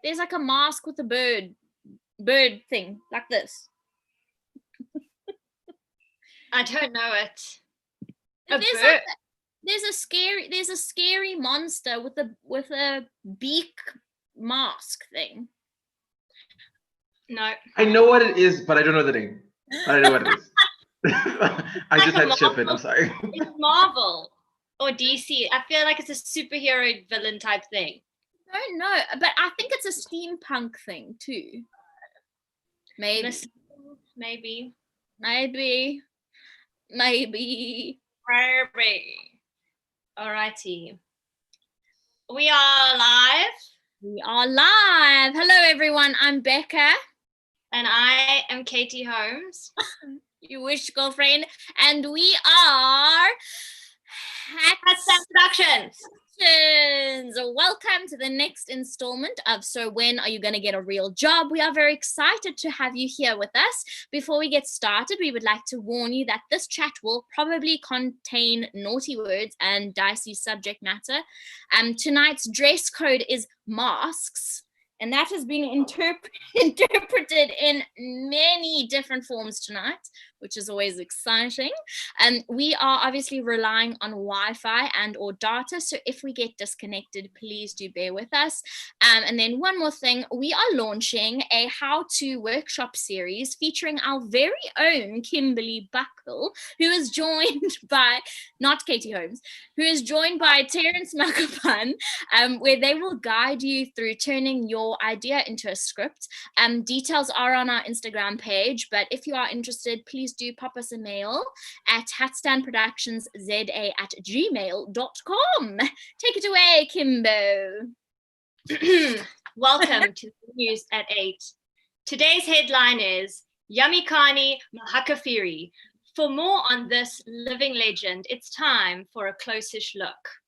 There's like a mask with a bird thing, like this. I don't know it. There's a scary monster with a beak mask thing. No. I know what it is, but I don't know the name. I don't know what it is. I just had to chip in. I'm sorry. It's Marvel or DC. I feel like it's a superhero villain type thing. I don't know, but I think it's a steampunk thing too. Maybe. Alrighty. We are live. Hello, everyone. I'm Becca. And I am Katie Holmes. You wish, girlfriend. And we are Hatstand Productions. Welcome to the next installment of So When Are You Going to Get a Real Job? We are very excited to have you here with us. Before we get started, we would like to warn you that this chat will probably contain naughty words and dicey subject matter. Tonight's dress code is masks, and that has been interpreted in many different forms tonight, which is always exciting. We are obviously relying on Wi-Fi and or data, so if we get disconnected, please do bear with us. And then one more thing, we are launching a how-to workshop series featuring our very own Kimberly Buckle, who is joined by, not Katie Holmes, who is joined by Terence Makapan, where they will guide you through turning your idea into a script. Details are on our Instagram page, but if you are interested, please do pop us a mail at hatstandproductionsza@gmail.com. Take it away, Kimbo. Welcome to the news at 8. Today's headline is Yamikani Mahaka-Phiri. For more on this living legend, it's time for a close-ish look.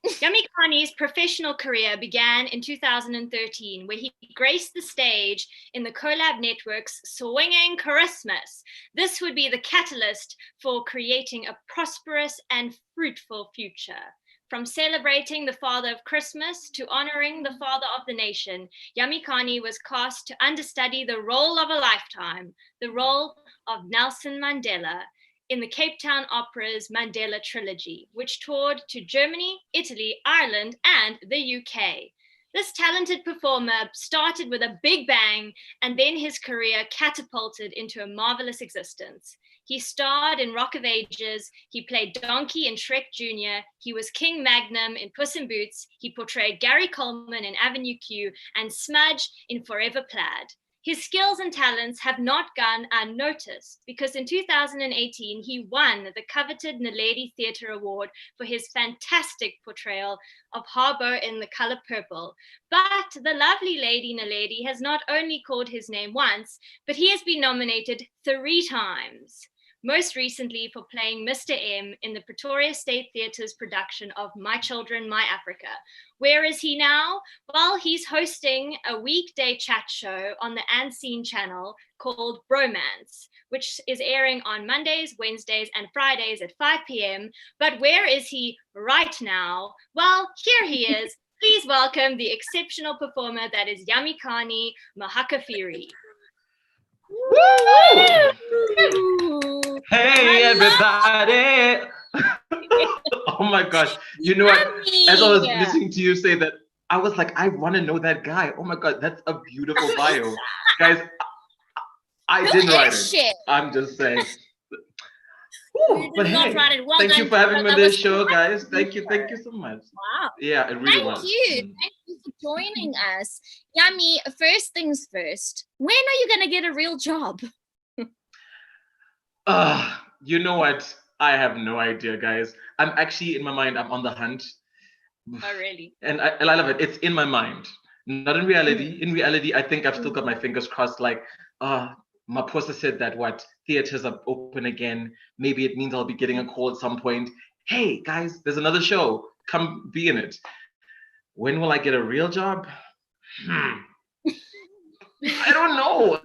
Yamikani's professional career began in 2013, where he graced the stage in the Collab Network's Swinging Christmas. This would be the catalyst for creating a prosperous and fruitful future. From celebrating the Father of Christmas to honoring the Father of the Nation, Yamikani was cast to understudy the role of a lifetime, the role of Nelson Mandela, in the Cape Town Opera's Mandela trilogy, which toured to Germany, Italy, Ireland, and the UK. This talented performer started with a big bang, and then his career catapulted into a marvelous existence. He starred in Rock of Ages, he played Donkey in Shrek Jr., he was King Magnum in Puss in Boots, he portrayed Gary Coleman in Avenue Q, and Smudge in Forever Plaid. His skills and talents have not gone unnoticed because in 2018, he won the coveted Naledi Theatre Award for his fantastic portrayal of Harbo in The Color Purple. But the lovely lady Naledi has not only called his name once, but he has been nominated 3 times. Most recently for playing Mr. M in the Pretoria State Theatre's production of My Children, My Africa. Where is he now? Well, he's hosting a weekday chat show on the Unseen channel called Bromance, which is airing on Mondays, Wednesdays, and Fridays at 5 p.m. But where is he right now? Well, here he is. Please welcome the exceptional performer that is Yamikani Mahaka-Phiri. Woo! Hey everybody! Oh my gosh! You know what? As I was listening to you say that, I was like, I want to know that guy. Oh my god, that's a beautiful bio, guys. I didn't write it. I'm just saying. Ooh, but hey, thank you for having me on this show, guys. Thank you so much. Wow. Yeah, it really was. Thank you for joining us. Yami, first things first, when are you going to get a real job? You know what? I have no idea, guys. I'm actually, in my mind, I'm on the hunt. Oh, really? And I love it. It's in my mind, not in reality. In reality, I think I've still got my fingers crossed, like, my poster said that theaters are open again. Maybe it means I'll be getting a call at some point. Hey guys, there's another show. Come be in it. When will I get a real job? I don't know.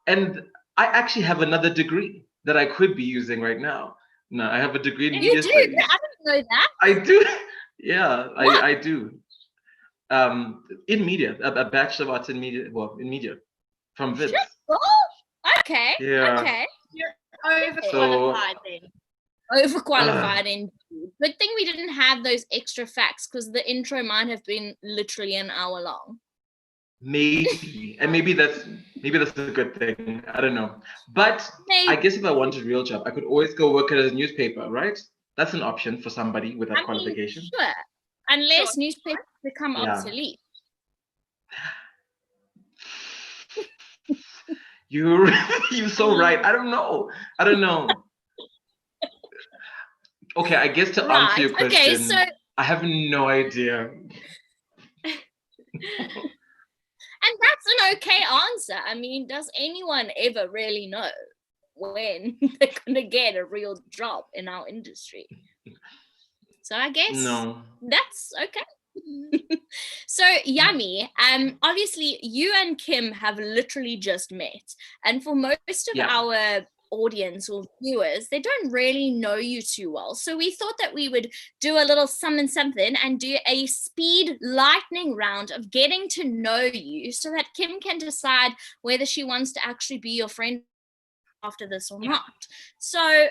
And I actually have another degree that I could be using right now. No, I have a degree in media studies. I didn't know that. I do. Yeah, I do. in media, a Bachelor of Arts in media, well, in media, from Vids. Oh, okay. Yeah. Okay. You're overqualified then. Overqualified indeed. Good thing we didn't have those extra facts, because the intro might have been literally an hour long. Maybe, and maybe that's a good thing. I don't know. But Maybe. I guess if I wanted a real job, I could always go work at a newspaper, right? That's an option for somebody with that qualification. Sure. Unless newspapers become obsolete. You're so right. I don't know. Okay, I guess to answer your question, okay, so I have no idea. And that's an okay answer. I mean, does anyone ever really know when they're going to get a real job in our industry? So I guess that's okay. So Yami, obviously you and Kim have literally just met. And for most of our audience or viewers, they don't really know you too well. So we thought that we would do a little something and do a speed lightning round of getting to know you, so that Kim can decide whether she wants to actually be your friend after this or not. So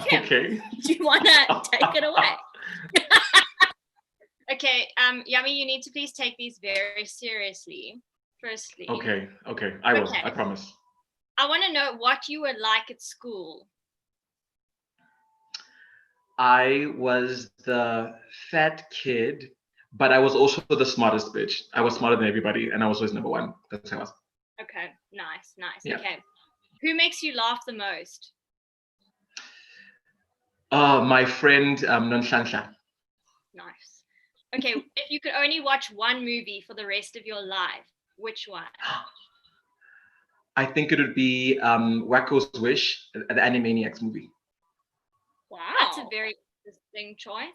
Kim, do you want to take it away? Okay, Yami, you need to please take these very seriously. Firstly. Okay, I will. I promise. I want to know what you were like at school. I was the fat kid, but I was also the smartest bitch. I was smarter than everybody, and I was always number one. That's how I was. Okay, nice. Yeah. Okay, who makes you laugh the most? My friend Nonhlanhla. Nice. Okay, if you could only watch one movie for the rest of your life, which one? I think it would be Wacko's Wish, the Animaniacs movie. Wow. That's a very interesting choice.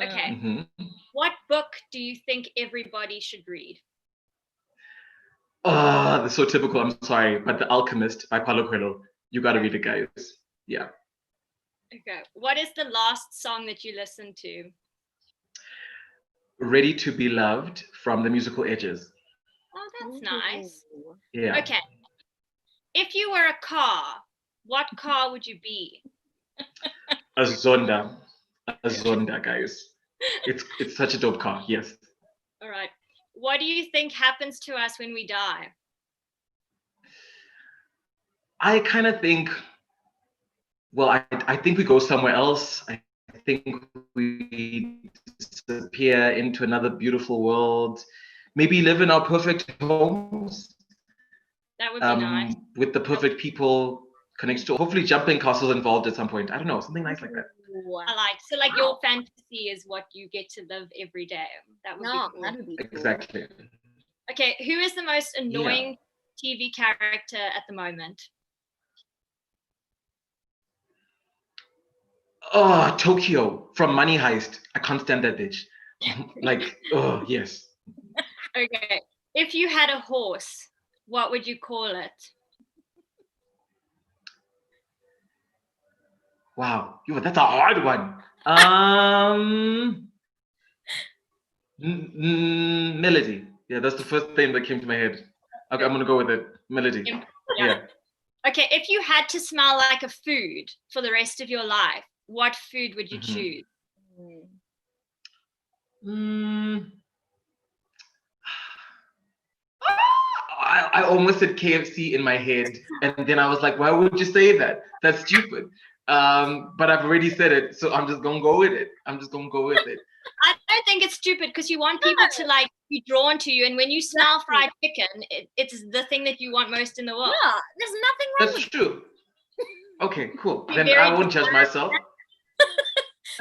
Okay. What book do you think everybody should read? Oh, that's so typical. I'm sorry, but The Alchemist by Paulo Coelho. You got to read it, guys. Yeah. Okay. What is the last song that you listened to? Ready to Be Loved from the musical Edges. Oh, that's nice. Yeah. Okay. If you were a car, what car would you be? A Zonda, guys. It's such a dope car. Yes. All right. What do you think happens to us when we die? I kind of think, well, I think we go somewhere else. I think we disappear into another beautiful world. Maybe live in our perfect homes. That would be nice. With the perfect people connected to, hopefully jumping castles involved at some point. I don't know, something nice like that. I like. So like your fantasy is what you get to live every day. That would be cool. That would be cool. Exactly. Okay, who is the most annoying TV character at the moment? Oh, Tokyo from Money Heist. I can't stand that bitch. Like, oh, yes. Okay, if you had a horse, what would you call it? Wow, that's a hard one. Melody. Yeah, that's the first thing that came to my head. Okay, I'm gonna go with it. Melody. Yeah. Okay, if you had to smell like a food for the rest of your life, what food would you choose? I almost said KFC in my head, and then I was like, why would you say that? That's stupid. But I've already said it, so I'm just gonna go with it. I don't think it's stupid, because you want people to like be drawn to you, and when you smell fried chicken, it's the thing that you want most in the world. Yeah, there's nothing wrong with it. That's true. Okay, cool. Then I won't judge myself.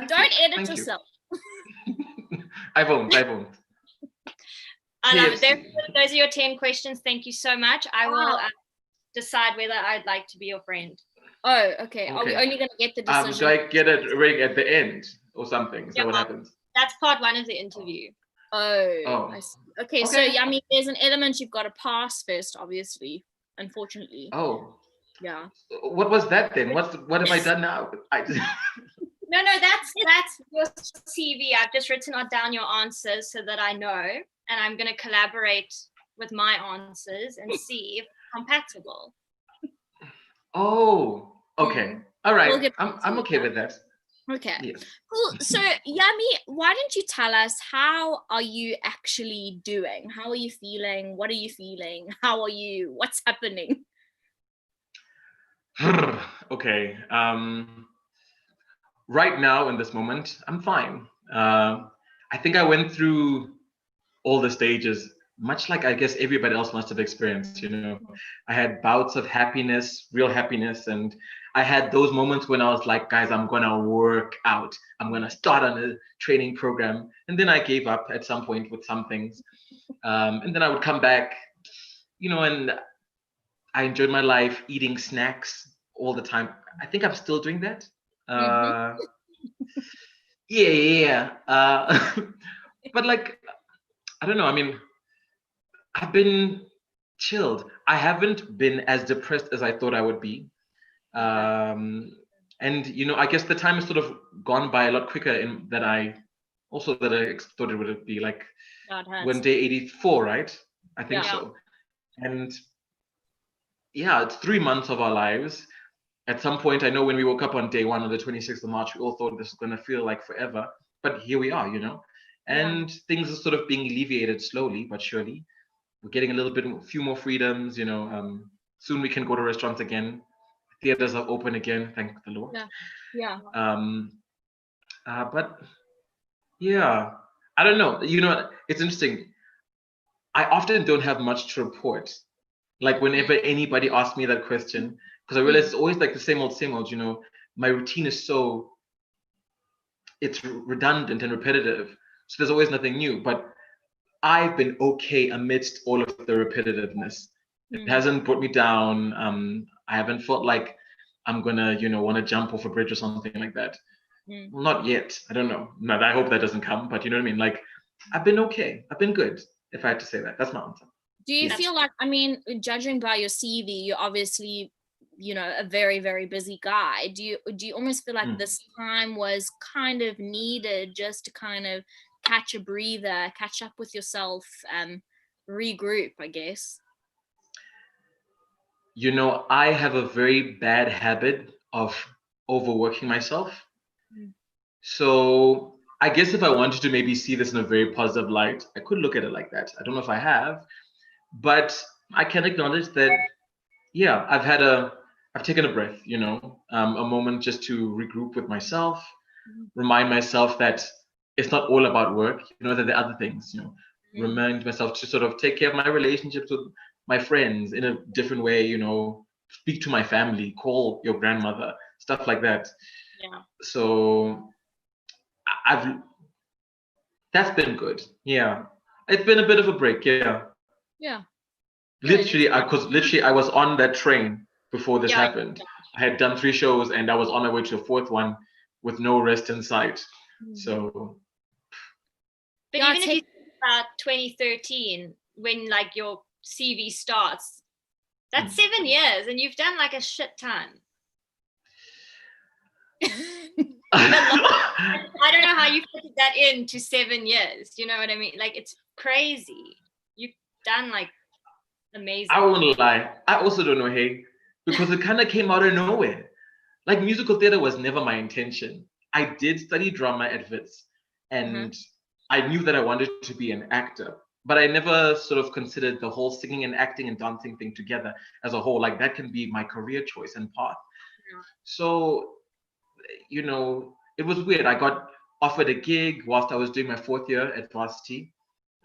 Don't edit yourself. I won't. I love it. Those are your 10 questions. Thank you so much. I will decide whether I'd like to be your friend. Oh, okay. Are we only going to get the decision? Do I get a ring at the end or something? Is that what happens? That's part one of the interview. Oh. I see. Okay, so Yami, there's an element you've got to pass first, obviously, unfortunately. Oh. Yeah. What was that then? What have I done now? No, that's your CV. I've just written down your answers so that I know. and I'm going to collaborate with my answers and see if it's compatible. Oh, okay. All We'll right. get I'm okay with that. Okay. Yes. Cool. So, Yami, why don't you tell us, how are you actually doing? How are you feeling? What are you feeling? How are you? What's happening? Okay. Right now in this moment, I'm fine. I think I went through all the stages, much like I guess everybody else must have experienced. I had bouts of happiness, real happiness, and I had those moments when I was like, guys, I'm gonna work out. I'm gonna start on a training program, and then I gave up at some point with some things, and then I would come back, and I enjoyed my life eating snacks all the time. I think I'm still doing that. Yeah. But like, I don't know. I mean, I've been chilled. I haven't been as depressed as I thought I would be. And I guess the time has sort of gone by a lot quicker than I thought it would be. Like when day 84, right? I think so. And yeah, it's 3 months of our lives. At some point, I know when we woke up on day 1 on the 26th of March, we all thought this was going to feel like forever. But here we are, and things are sort of being alleviated slowly but surely. We're getting a few more freedoms, soon we can go to restaurants again. Theaters are open again, thank the Lord. But yeah, I don't know. It's interesting. I often don't have much to report. Like whenever anybody asks me that question, because I realize it's always like the same old, my routine is it's redundant and repetitive. So there's always nothing new. But I've been okay amidst all of the repetitiveness. It hasn't brought me down. I haven't felt like I'm gonna, want to jump off a bridge or something like that. Well, not yet. I don't know. No, I hope that doesn't come. But you know what I mean? Like, I've been okay. I've been good. If I had to say that, that's my answer. Do you feel like, I mean, judging by your CV, you're obviously, a very, very busy guy. Do you almost feel like this time was kind of needed just to kind of catch a breather, catch up with yourself, regroup, I guess? I have a very bad habit of overworking myself. So I guess if I wanted to maybe see this in a very positive light, I could look at it like that. I don't know if I have, but I can acknowledge that, yeah, I've taken a breath, a moment just to regroup with myself, remind myself that it's not all about work, that there are other things, remind myself to sort of take care of my relationships with my friends in a different way, speak to my family, call your grandmother, stuff like that. So that's been good. Yeah. It's been a bit of a break. Yeah. Literally, I was on that train before this happened. I had done 3 shows and I was on my way to a 4th one with no rest in sight. So. But even if you think about 2013, when like your CV starts, that's 7 years and you've done like a shit ton. I don't know how you fitted that into 7 years. You know what I mean? Like, it's crazy. You've done like amazing. I won't lie. I also don't know, hey, because it kind of came out of nowhere. Like, musical theater was never my intention. I did study drama at Wits, and I knew that I wanted to be an actor, but I never sort of considered the whole singing and acting and dancing thing together as a whole. Like, that can be my career choice and path. So, it was weird. I got offered a gig whilst I was doing my 4th year at varsity.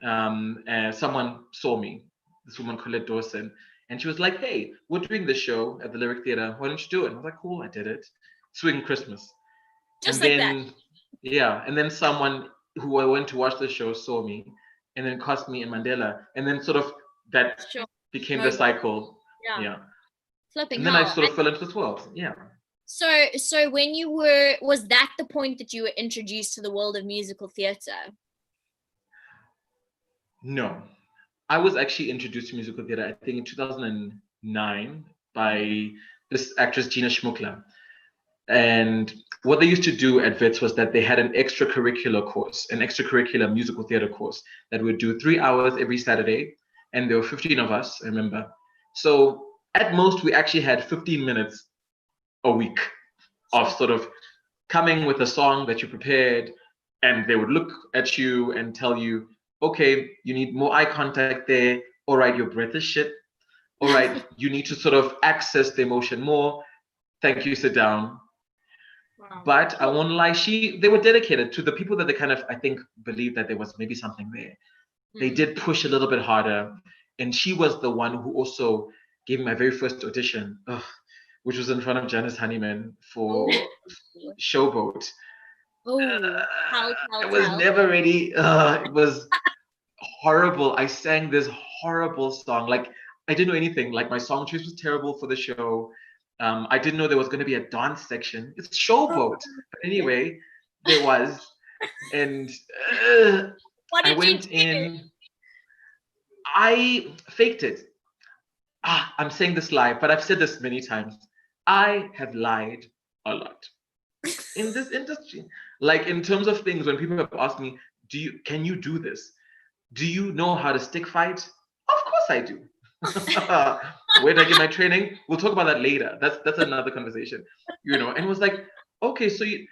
Someone saw me, this woman, Colette Dawson, and she was like, hey, we're doing this show at the Lyric Theatre. Why don't you do it? And I was like, cool, I did it. Swing Christmas. Just and like then, that. Yeah. And then someone who I went to watch the show saw me and then cast me in Mandela. And then sort of that became the cycle. Yeah. Flipping and then hell. I sort of fell into this world. Yeah. So when was that the point that you were introduced to the world of musical theatre? No, I was actually introduced to musical theatre, I think in 2009 by this actress, Gina Schmuckler. And what they used to do at Wits was that they had an extracurricular course, an extracurricular musical theater course that would do 3 hours every Saturday. And there were 15 of us, I remember. So at most, we actually had 15 minutes a week of sort of coming with a song that you prepared, and they would look at you and tell you, okay, you need more eye contact there. All right, your breath is shit. All right, you need to sort of access the emotion more. Thank you, sit down. Wow. But I won't lie, they were dedicated to the people that they kind of, I think, believed that there was maybe something there. They did push a little bit harder. And she was the one who also gave me my very first audition, which was in front of Janice Honeyman for Showboat. I was never ready. It was horrible. I sang this horrible song. Like, I didn't know anything. Like, my song choice was terrible for the show. I didn't know there was going to be a dance section. It's Showboat. But anyway, there was. And I went in. I faked it. I'm saying this live, but I've said this many times. I have lied a lot in this industry. Like, in terms of things, when people have asked me, can you do this? Do you know how to stick fight? Of course I do. Where did I get my training? We'll talk about that later. That's another conversation. And it was like, okay, so they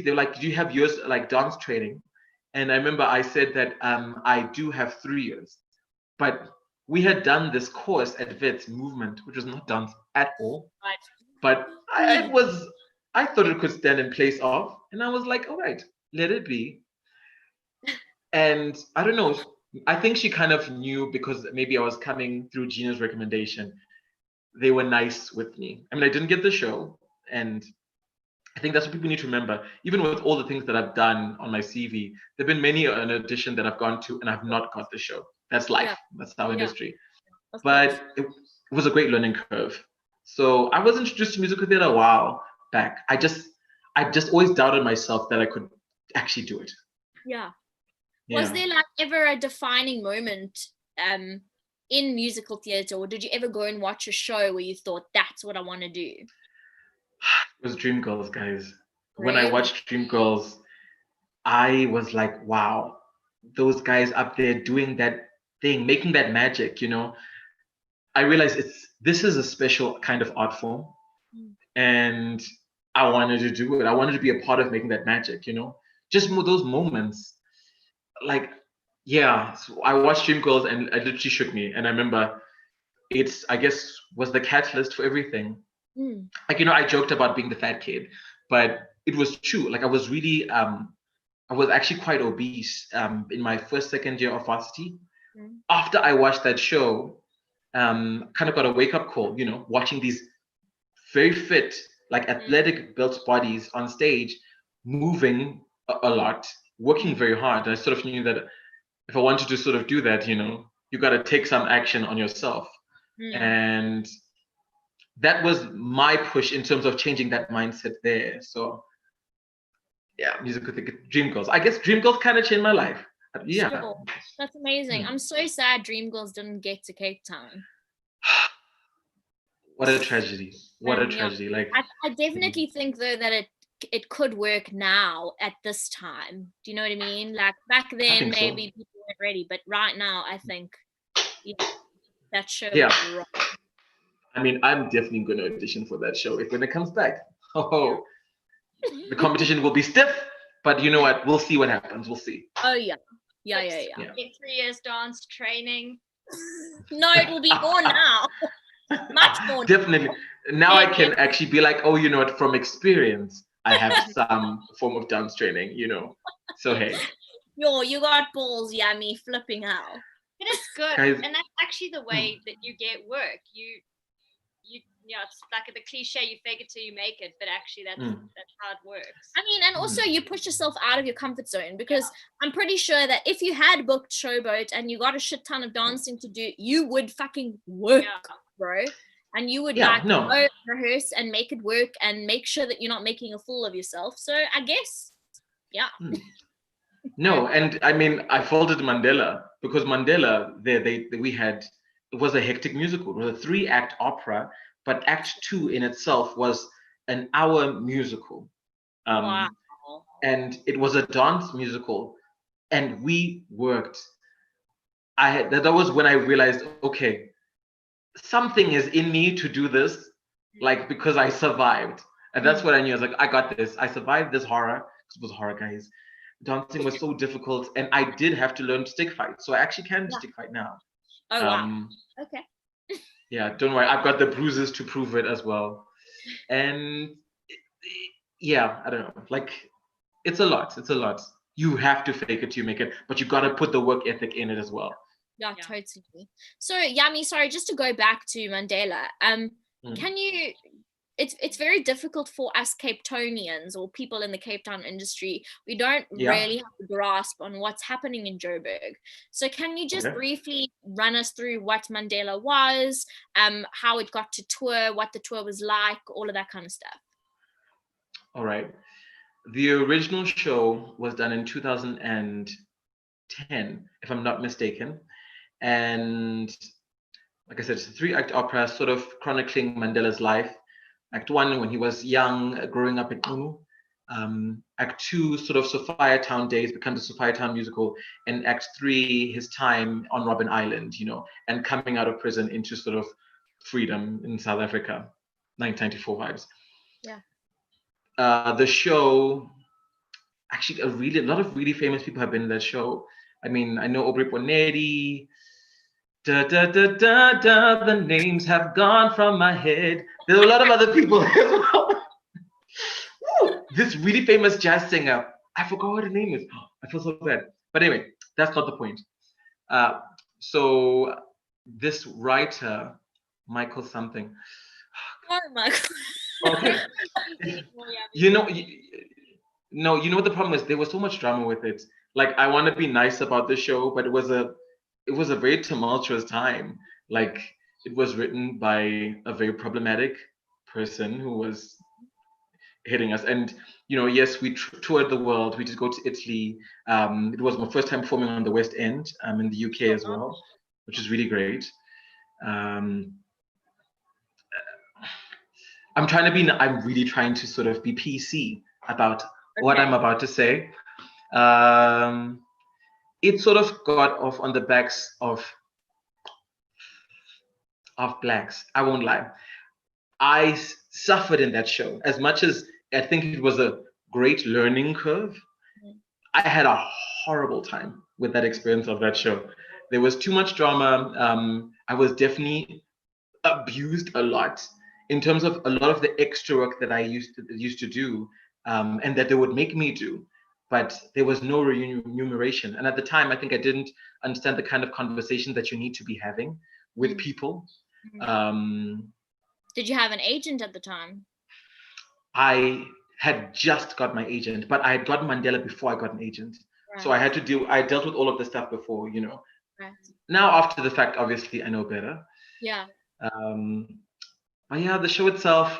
were like, do you have yours like dance training? And I remember I said that I do have 3 years, but we had done this course at Wits movement, which was not dance at all. Right. But I thought it could stand in place of, and I was like, all right, let it be. And I don't know, I think she kind of knew, because maybe I was coming through Gina's recommendation. They were nice with me. I mean, I didn't get the show, and I think that's what people need to remember. Even with all the things that I've done on my CV, there have been many an audition that I've gone to and I've not got the show. That's life. Yeah. That's our industry. But it was a great learning curve. So I was introduced to musical theater a while back. I just always doubted myself that I could actually do it. Yeah. Was there like ever a defining moment in musical theater, or did you ever go and watch a show where you thought, that's what I want to do? It was Dreamgirls, guys. Really? When I watched Dreamgirls, I was like, wow, those guys up there doing that thing, making that magic, I realized this is a special kind of art form. And I wanted to do it. I wanted to be a part of making that magic, just those moments. Like, so I watched Dreamgirls and it literally shook me. And I remember I guess, was the catalyst for everything. Like, I joked about being the fat kid, but it was true. Like, I was really, I was actually quite obese in my second year of varsity. After I watched that show, kind of got a wake-up call, watching these very fit, like athletic built bodies on stage, moving a lot, working very hard. And I sort of knew that if I wanted to sort of do that, you got to take some action on yourself. And that was my push in terms of changing that mindset there. So musical theater, Dreamgirls. I guess Dreamgirls kind of changed my life. Yeah. Sure. That's amazing. I'm so sad Dreamgirls didn't get to Cape Town. What a tragedy. What a tragedy. Like, I definitely think though that it could work now at this time. Do you know what I mean? Like, back then maybe people weren't ready, but right now I think that show would be wrong. I mean, I'm definitely going to audition for that show when it comes back. Oh, the competition will be stiff, but you know what? We'll see what happens. We'll see. Oh, yeah. Get 3 years dance training. No, it will be more now. Much more. Definitely. Now I can actually be like, oh, you know what? From experience, I have some form of dance training, So, hey. You got balls, Yami, flipping out. It is good. Guys, and that's actually the way that you get work. It's like the cliche, you fake it till you make it, but actually that's how it works. I mean, and also you push yourself out of your comfort zone, because I'm pretty sure that if you had booked Showboat and you got a shit ton of dancing to do, you would fucking work, bro. And you would go rehearse and make it work and make sure that you're not making a fool of yourself. So I guess, No, and I mean, I folded Mandela, because Mandela, it was a hectic musical. It was a 3-act opera, but Act 2 in itself was an hour musical. Wow. And it was a dance musical, and we worked. That was when I realized, okay, something is in me to do this, like, because I survived. And that's what I knew. I was like, I got this. I survived this horror. It was horror, guys. Dancing was so difficult, and I did have to learn stick fight. So I actually can stick fight now. Oh wow. Okay. Yeah, don't worry. I've got the bruises to prove it as well. And yeah, I don't know. Like, it's a lot. It's a lot. You have to fake it till you make it, but you got to put the work ethic in it as well. Yeah, totally. So Yami, sorry, just to go back to Mandela, can you, it's very difficult for us Cape Townians or people in the Cape Town industry. We don't really have a grasp on what's happening in Joburg. So can you just briefly run us through what Mandela was, how it got to tour, what the tour was like, all of that kind of stuff? All right. The original show was done in 2010, if I'm not mistaken. And like I said, it's a 3-act opera sort of chronicling Mandela's life. Act 1, when he was young, growing up in Unu. Act 2, sort of Sophia Town days, becomes the Sophia Town musical. And Act 3, his time on Robben Island, and coming out of prison into sort of freedom in South Africa, 1994 vibes. Yeah. The show, actually, a lot of really famous people have been in that show. I mean, I know Aubrey Bonnetti. The names have gone from my head. There are a lot of other people as well. This really famous jazz singer, I forgot what her name is. I feel so bad. But anyway, that's not the point. So this writer, Michael something. Oh, Michael. Okay. You know what the problem is? There was so much drama with it. Like, I want to be nice about the show, but it was a very tumultuous time. Like, it was written by a very problematic person who was hitting us. And yes, we toured the world. We did go to Italy. It was my first time performing on the West End, in the UK as well, which is really great. I'm really trying to sort of be PC about what I'm about to say. It sort of got off on the backs of blacks. I won't lie. I suffered in that show. As much as I think it was a great learning curve, I had a horrible time with that experience of that show. There was too much drama. I was definitely abused a lot in terms of a lot of the extra work that I used to do, and that they would make me do. But there was no remuneration. And at the time, I think I didn't understand the kind of conversation that you need to be having with people. Did you have an agent at the time? I had just got my agent, but I had gotten Mandela before I got an agent. Right. So I dealt with all of this stuff before, Right. Now, after the fact, obviously, I know better. Yeah. But yeah, the show itself,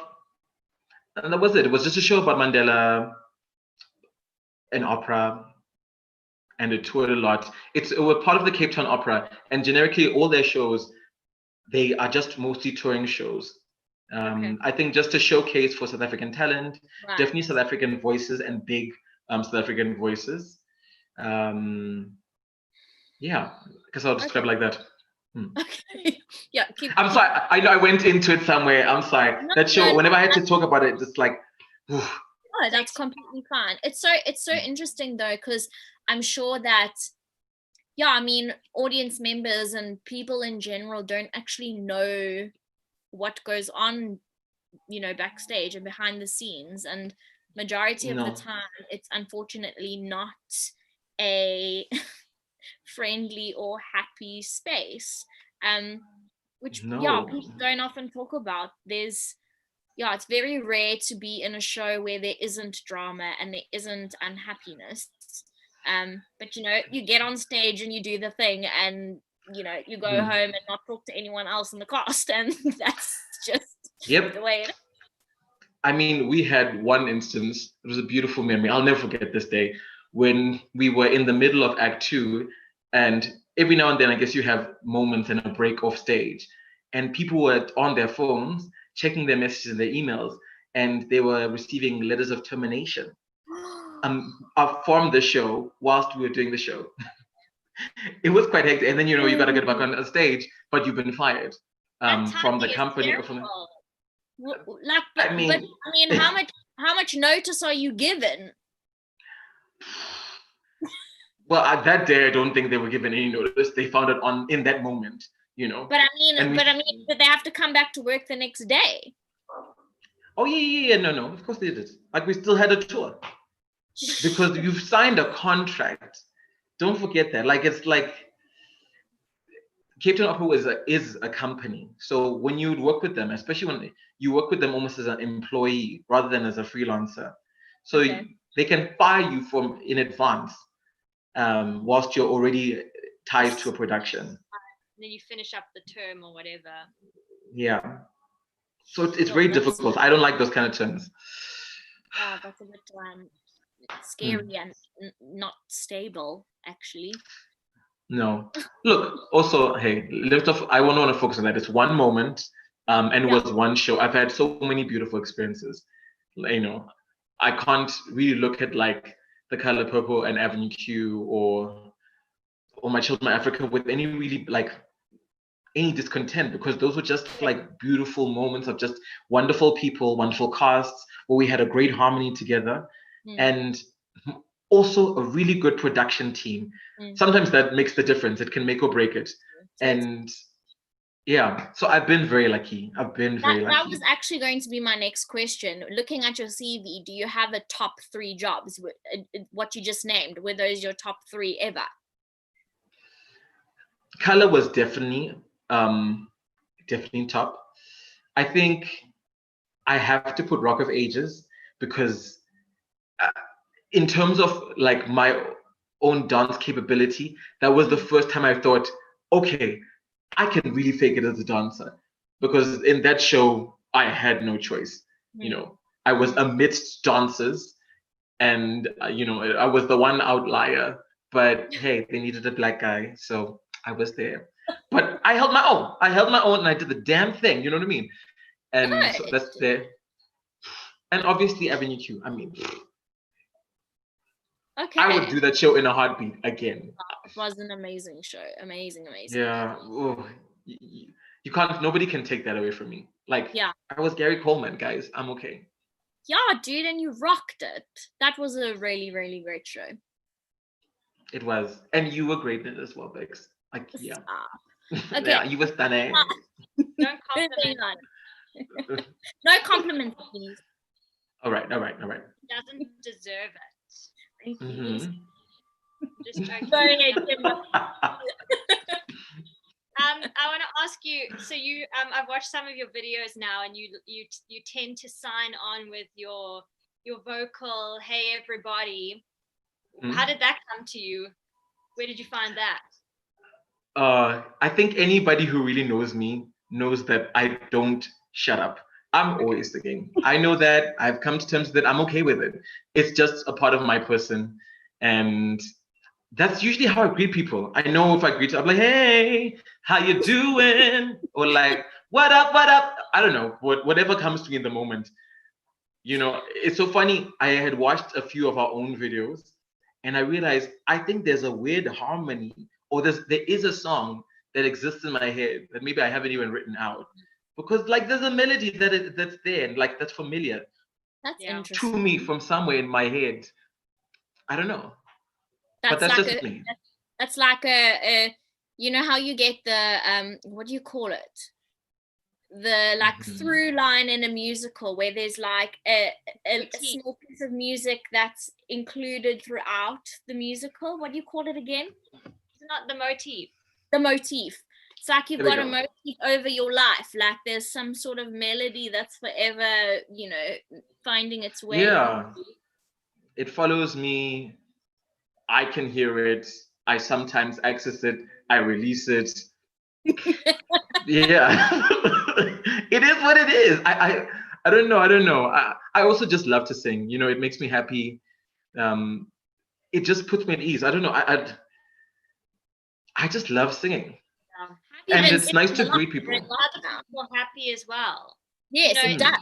and that was it. It was just a show about Mandela, an opera, and it toured a lot. It was part of the Cape Town Opera, and generically all their shows, they are just mostly touring shows. I think just a showcase for South African talent, definitely South African voices and big South African voices. Yeah, I guess I'll describe it like that. Okay. Yeah. I'm sorry. I know I went into it somewhere. I'm sorry. That show, whenever I had to talk about it, just like. Oh, that's completely fine. It's so interesting though, because I'm sure that, I mean, audience members and people in general don't actually know what goes on, backstage and behind the scenes, and majority of the time it's unfortunately not a friendly or happy space, which people don't often talk about. It's very rare to be in a show where there isn't drama and there isn't unhappiness, but you get on stage and you do the thing, and you go home and not talk to anyone else in the cast, and that's just the way it is. I mean, we had one instance, it was a beautiful memory, I'll never forget this day, when we were in the middle of Act 2, and every now and then I guess you have moments and a break off stage, and people were on their phones checking their messages and their emails, and they were receiving letters of termination from the show whilst we were doing the show. It was quite hectic. And then, you know, you got to get back on a stage, but you've been fired from the company. Or from like, but I mean, how much notice are you given? Well, at that day, I don't think they were given any notice. They found it in that moment, you know. But I mean, did they have to come back to work the next day? Oh yeah. No. Of course they did. Like, we still had a tour because you've signed a contract. Don't forget that. Like, it's like Cape Town Opera is a company. So when you work with them, especially when you work with them almost as an employee rather than as a freelancer, so they can fire you in advance whilst you're already tied to a production. And then you finish up the term or whatever. Yeah. So it's very difficult. I don't like those kind of terms. Yeah, that's a bit scary and not stable, actually. No. Look, also, hey, I won't want to focus on that. It's one moment, and it was one show. I've had so many beautiful experiences. You know, I can't really look at like The Color Purple and Avenue Q or My Children of Africa with any really like any discontent, because those were just like beautiful moments of just wonderful people, wonderful casts, where we had a great harmony together, and also a really good production team. Sometimes that makes the difference. It can make or break it. And yeah, so I've been very lucky. That was actually going to be my next question. Looking at your CV, do you have a top 3 jobs? What you just named, were those your top 3 ever? Color was definitely top. I think I have to put Rock of Ages because in terms of like my own dance capability, that was the first time I thought, okay, I can really fake it as a dancer, because in that show I had no choice. You know, I was amidst dancers, and you know, I was the one outlier, but hey, they needed a black guy, so I was there. But I held my own. And I did the damn thing. You know what I mean? And so that's there. And obviously Avenue Q. I mean, I would do that show in a heartbeat again. It was an amazing show. Amazing. Yeah. Oh, you can't. Nobody can take that away from me. Like, I was Gary Coleman, guys. I'm okay. Yeah, dude, and you rocked it. That was a really, really great show. It was, and you were great in it as well, Bex. Like, yeah. Okay. Yeah, you were stunning. Don't compliment. No compliments, please. All right. He doesn't deserve it. Just joking. I want to ask you. So you, I've watched some of your videos now, and you tend to sign on with your vocal "Hey Everybody." How did that come to you? Where did you find that? I think anybody who really knows me knows that I don't shut up. I'm always singing. I know that. I've come to terms that I'm okay with it. It's just a part of my person. And that's usually how I greet people. I know if I greet you, I'm like, hey, how you doing? Or like, what up? I don't know, whatever comes to me in the moment. You know, it's so funny. I had watched a few of our own videos, and I realized I think there's a weird harmony, or there is a song that exists in my head that maybe I haven't even written out, because like there's a melody that's there and like that's familiar. That's interesting. To me from somewhere in my head. I don't know. But that's like just me. That's like a you know how you get the what do you call it? The like through line in a musical where there's like a small piece of music that's included throughout the musical. What do you call it again? It's not the motif. The motif. It's like you've got a motif over your life. Like there's some sort of melody that's forever, you know, finding its way. Yeah. It follows me. I can hear it. I sometimes access it. I release it. Yeah. It is what it is. I don't know. I also just love to sing. You know, it makes me happy. It just puts me at ease. I don't know. I just love singing. And it's nice to greet people. Other people happy as well. Yes, you know, it does.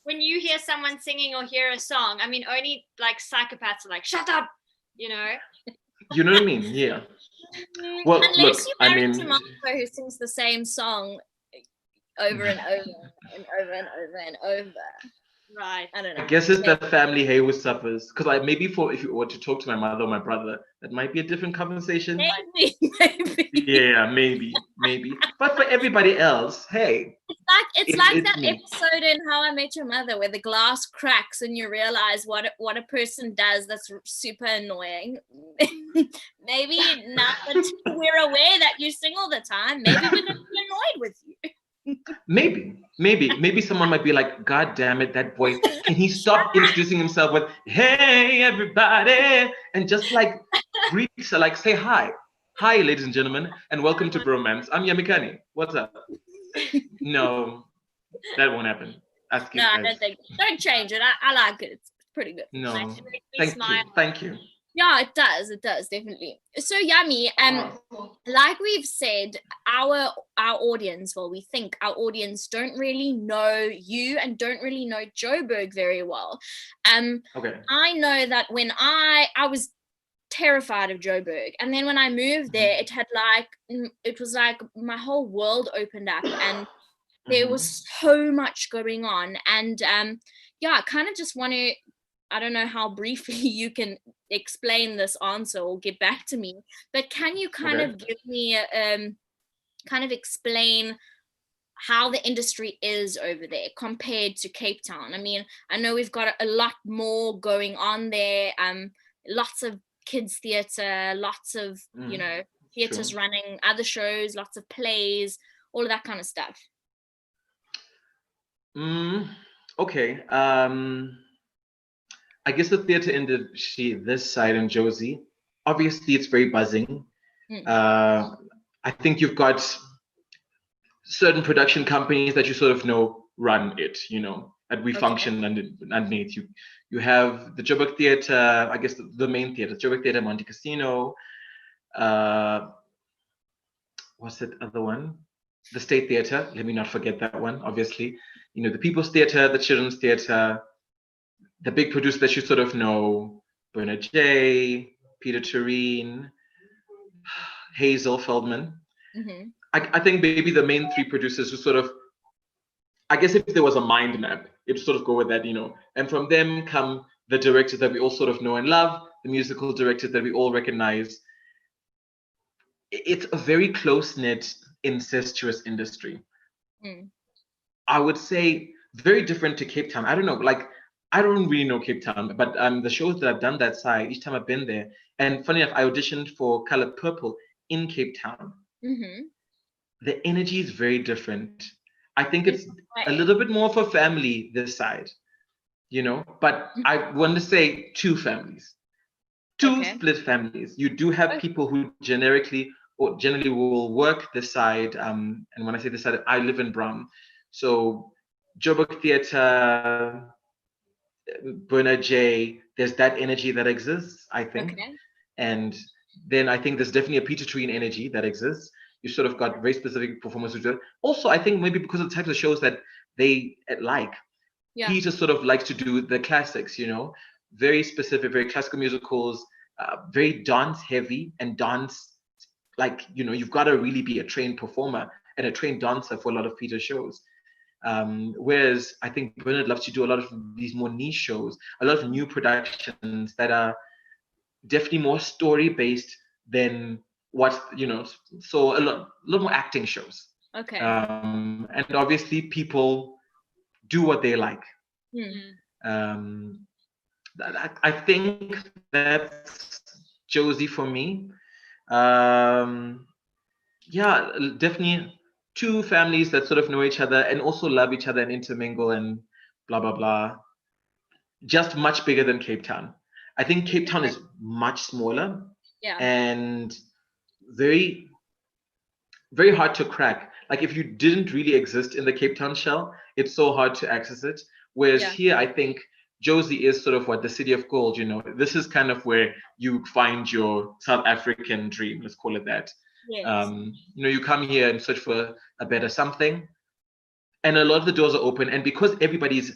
when you hear someone singing or hear a song, I mean, only like psychopaths are like, shut up, you know? You know what I mean? Yeah. Well, Unless look, you I marry mean, Tomato who sings the same song over and over and over and over and over. Right. I don't know. I guess it's the family hey who suffers. Because maybe if you were to talk to my mother or my brother, that might be a different conversation. Maybe. Yeah, maybe. But for everybody else, hey. It's like that me. episode in How I Met Your Mother where the glass cracks and you realize what a person does that's super annoying. Maybe now that we're aware that you sing all the time, maybe we're going to be annoyed with you. Maybe someone might be like, God damn it, that voice. Can he stop introducing himself with, hey, everybody? And just like greet, like say hi. Hi, ladies and gentlemen, and welcome to Bromance. I'm Yamikani. What's up? No, that won't happen. Ask No, I don't think. Don't change it. I like it. It's pretty good. No, Thank you. Thank you. Yeah, it does. It does, definitely. So Yummy, like we've said, our audience, well, we think our audience don't really know you and don't really know Joburg very well. Okay. I know that when I was terrified of Joburg, and then when I moved there, it was like my whole world opened up, and there was so much going on. And yeah, I kind of just want to, I don't know how briefly you can explain this answer or get back to me, but can you kind of give me kind of explain how the industry is over there compared to Cape Town? I mean, I know we've got a lot more going on there, lots of kids theatre, lots of you know, theatres running other shows, lots of plays, all of that kind of stuff. Okay. I guess the theatre industry this side in Josie, obviously it's very buzzing. I think you've got certain production companies that you sort of know run it, you know, that we function underneath. You have the Joburg Theatre, I guess the main theatre, Joburg Theatre, Monte Casino. What's that other one? The State Theatre. Let me not forget that one, obviously. You know, the People's Theatre, the Children's Theatre, the big producers that you sort of know, Bernard J, Peter Tureen, Hazel Feldman. I think maybe the main three producers who sort of, I guess if there was a mind map, it'd sort of go with that, you know. And from them come the directors that we all sort of know and love, the musical directors that we all recognize. It's a very close-knit, incestuous industry. I would say very different to Cape Town. I don't know, like, I don't really know Cape Town, but the shows that I've done that side, each time I've been there, and funny enough, I auditioned for Color Purple in Cape Town. The energy is very different. I think it's a little bit more for family this side, you know, but I want to say two families, two split families. You do have people who generally will work this side. And when I say this side, I live in Brum. So Joburg Theatre, Bernard J, there's that energy that exists, I think. And then I think there's definitely a Peter Tureen energy that exists. You sort of got very specific performances. Also, I think maybe because of the types of shows that they like, Peter sort of likes to do the classics, you know, very specific, very classical musicals, very dance heavy and dance, like, you know, you've got to really be a trained performer and a trained dancer for a lot of Peter's shows. Whereas I think Bernard loves to do a lot of these more niche shows, a lot of new productions that are definitely more story based than what, you know, so a lot more acting shows. And obviously people do what they like. I think that's Josie for me. Yeah, definitely two families that sort of know each other and also love each other and intermingle and blah blah blah. Just much bigger than Cape Town. I think Cape Town is much smaller and very, very hard to crack. Like if you didn't really exist in the Cape Town shell, it's so hard to access it. Whereas here, I think Josie is sort of what the city of gold, you know, this is kind of where you find your South African dream, let's call it that. You know, you come here and search for a better something and a lot of the doors are open. And because everybody's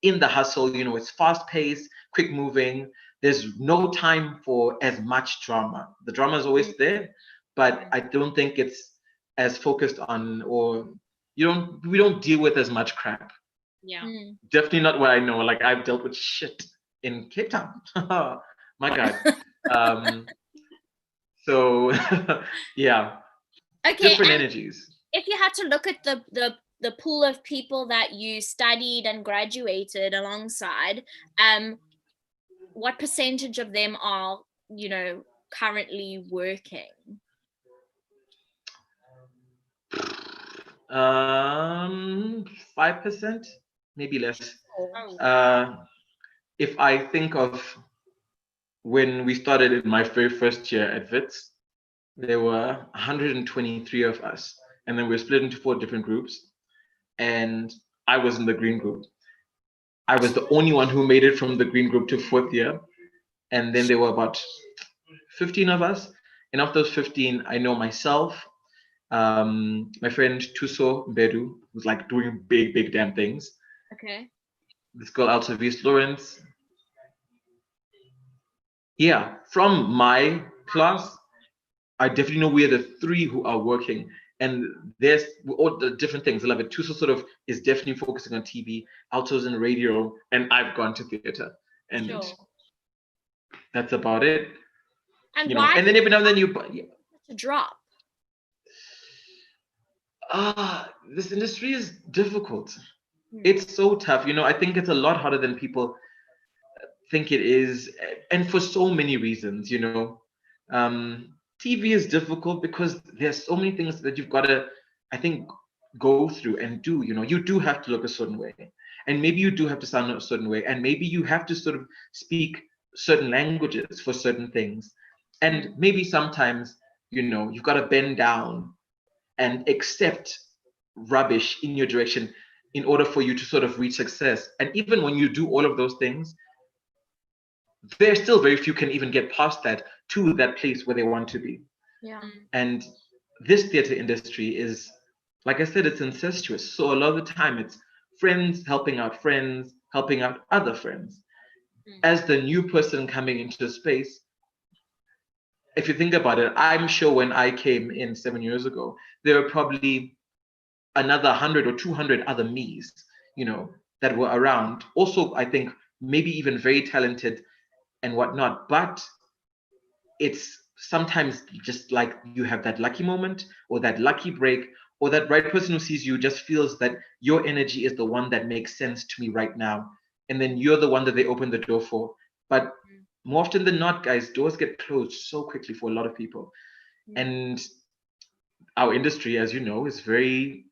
in the hustle. It's fast paced, quick moving. There's no time for as much drama. The drama is always there, but I don't think it's as focused on, or we don't deal with as much crap. Yeah. Definitely not what I know. Like, I've dealt with shit in Cape Town. My God. So yeah, Okay, different and energies. if you had to look at the pool of people that you studied and graduated alongside, what percentage of them are, currently working? 5%, maybe less. Oh. If I think of when we started in my very first year at Wits, there were 123 of us, and then we were split into 4 different groups, and I was in the green group. I was the only one who made it from the green group to 4th year, and then there were about 15 of us, and of those 15, I know myself, my friend Tuso Bedu, who's like doing big damn things. Okay. This girl out of East Lawrence. Yeah, from my class, I definitely know we're the 3 who are working, and there's all the different things. I love it. Tuso sort of is definitely focusing on TV, Alto's in radio, and I've gone to theater, and that's about it. And why? And then every now and then to drop. This industry is difficult. It's so tough. I think it's a lot harder than people think it is, and for so many reasons. TV is difficult because there's so many things that you've got to, I think, go through and do. You do have to look a certain way, and maybe you do have to sound a certain way, and maybe you have to sort of speak certain languages for certain things, and maybe sometimes you've got to bend down and accept rubbish in your direction in order for you to sort of reach success. And even when you do all of those things, there's still very few can even get past that to that place where they want to be. Yeah. And this theater industry is, like I said, it's incestuous. So a lot of the time it's friends helping out other friends. As the new person coming into the space, if you think about it, I'm sure when I came in 7 years ago, there were probably another 100 or 200 other me's, that were around. Also, I think maybe even very talented and whatnot. But it's sometimes just like you have that lucky moment or that lucky break, or that right person who sees you just feels that your energy is the one that makes sense to me right now. And then you're the one that they open the door for. But more often than not, guys, doors get closed so quickly for a lot of people. And our industry, as you know, is very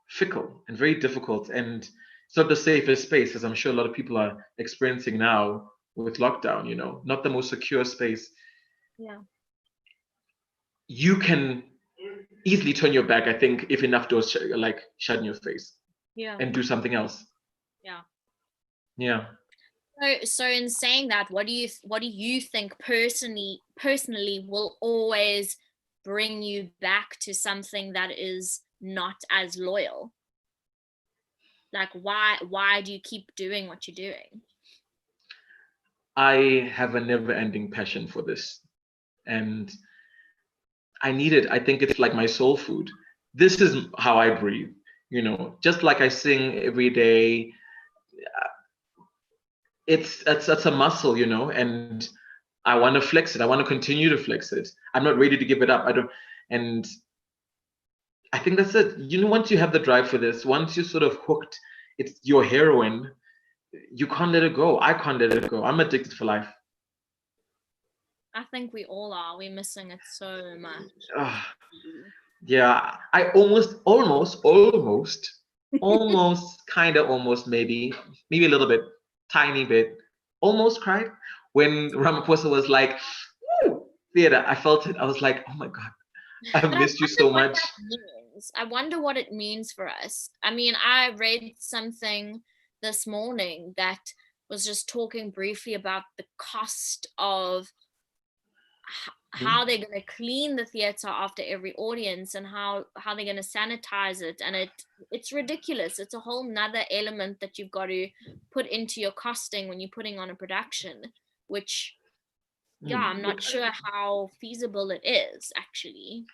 fickle and very difficult. And it's not the safest space, as I'm sure a lot of people are experiencing now with lockdown, not the most secure space. Yeah. You can easily turn your back, I think, if enough doors shut in your face. Yeah. And do something else. Yeah. Yeah. So in saying that, what do you think personally will always bring you back to something that is not as loyal? Like, why do you keep doing what you're doing? I have a never-ending passion for this, and I need it. I think it's like my soul food. This is how I breathe, just like I sing every day. It's a muscle, and I want to flex it. I want to continue to flex it. I'm not ready to give it up. And I think that's it. Once you have the drive for this, once you're sort of hooked, it's your heroin. You can't let it go. I can't let it go. I'm addicted for life. I think we all are. We're missing it so much. Yeah, I almost, maybe a little bit, tiny bit, almost cried when Ramaphosa was like, "Woo, theater." I felt it. I was like, oh my God, I've missed you so much. I wonder what it means for us. I mean, I read something this morning that was just talking briefly about the cost of how they're going to clean the theater after every audience, and how they're going to sanitize it, and it's ridiculous. It's a whole nother element that you've got to put into your costing when you're putting on a production, which I'm not sure how feasible it is actually.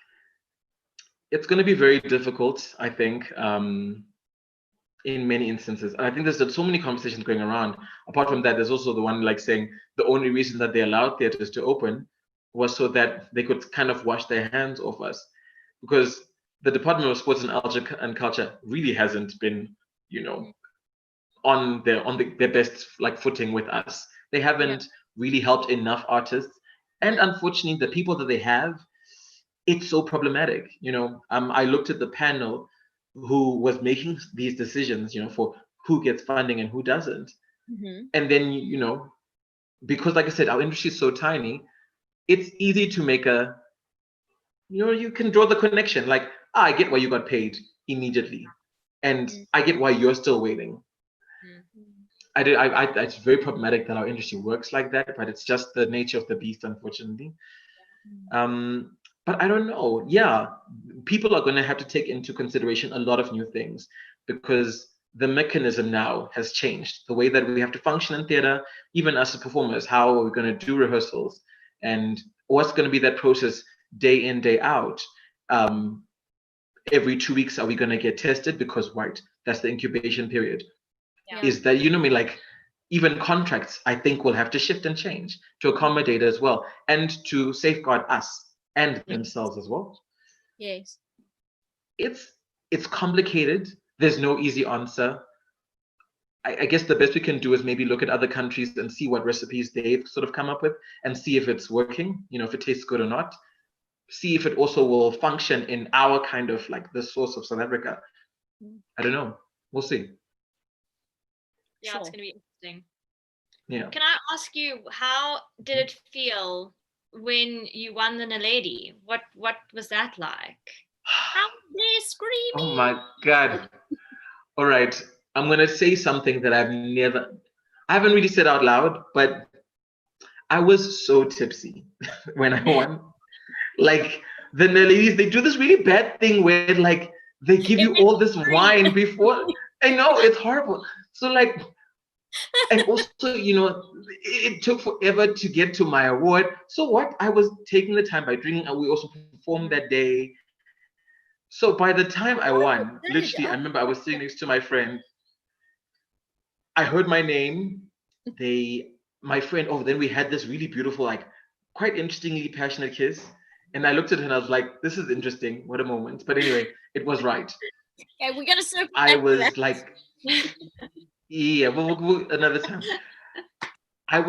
It's going to be very difficult, I think, in many instances. And I think there's so many conversations going around. Apart from that, there's also the one like saying the only reason that they allowed theaters to open was so that they could kind of wash their hands off us, because the Department of Sports and Culture really hasn't been, on their best like footing with us. They haven't really helped enough artists, and unfortunately, the people that they have, it's so problematic. I looked at the panel who was making these decisions, for who gets funding and who doesn't. And then, because like I said, our industry is so tiny, it's easy to make you can draw the connection. Like, I get why you got paid immediately. And I get why you're still waiting. It's very problematic that our industry works like that, but it's just the nature of the beast, unfortunately. But I don't know. Yeah, people are going to have to take into consideration a lot of new things, because the mechanism now has changed. The way that we have to function in theater, even as performers, how are we going to do rehearsals, and what's going to be that process day in, day out. Every 2 weeks, are we going to get tested? Because that's the incubation period. Is that, like, even contracts, I think, will have to shift and change to accommodate as well, and to safeguard us and themselves as well. Yes. It's complicated. There's no easy answer. I guess the best we can do is maybe look at other countries and see what recipes they've sort of come up with, and see if it's working, if it tastes good or not. See if it also will function in our kind of like the source of South Africa. I don't know. We'll see. Yeah, sure. It's going to be interesting. Yeah. Can I ask you, how did it feel when you won the Naledi? What was that like? How they're screaming. Oh my God. All right. I'm going to say something that I haven't really said out loud, but I was so tipsy when I won. Like, the Naledies, they do this really bad thing where like they give you all this wine before. I know, it's horrible. So like, and also, it took forever to get to my award. So what? I was taking the time by drinking, and we also performed that day. So by the time I won, literally, I remember I was sitting next to my friend. I heard my name. My friend, then we had this really beautiful, like, quite interestingly passionate kiss. And I looked at her and I was like, this is interesting. What a moment. But anyway, it was right. Okay, we're going to circle back. I was like, yeah, we'll another time. I